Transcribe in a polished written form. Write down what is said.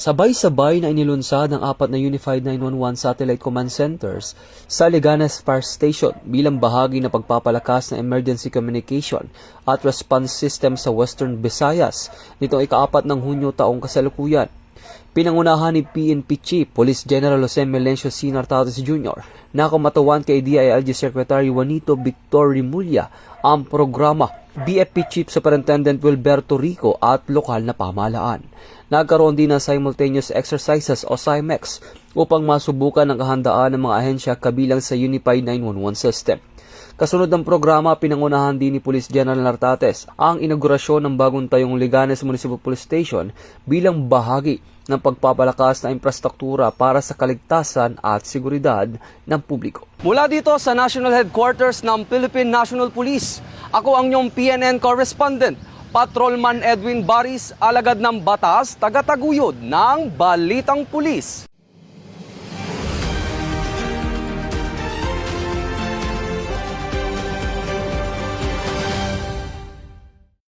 Sabay-sabay na inilunsad ang 4 na Unified 911 Satellite Command Centers sa Leganes Fire Station bilang bahagi ng pagpapalakas ng emergency communication at response system sa Western Visayas nitong ika-4 ng Hunyo taong kasalukuyan. Pinangunahan ni PNP Chief Police General Jose Melencio C. Nartates Jr. na kumatawan kay DILG Secretary Juanito Victor Rimulya ang programa BFP Chief Superintendent Wilberto Rico at lokal na pamahalaan. Nagkaroon din ng simultaneous exercises o SIMEX upang masubukan ang kahandaan ng mga ahensya kabilang sa Unified 911 system. Kasunod ng programa, pinangunahan din ni Police General Nartates ang inaugurasyon ng bagong tayong Leganes Municipal Police Station bilang bahagi ng pagpapalakas na infrastruktura para sa kaligtasan at seguridad ng publiko. Mula dito sa National Headquarters ng Philippine National Police, ako ang inyong PNN correspondent, Patrolman Edwin Baris, alagad ng batas, taga-taguyod ng Balitang Pulis.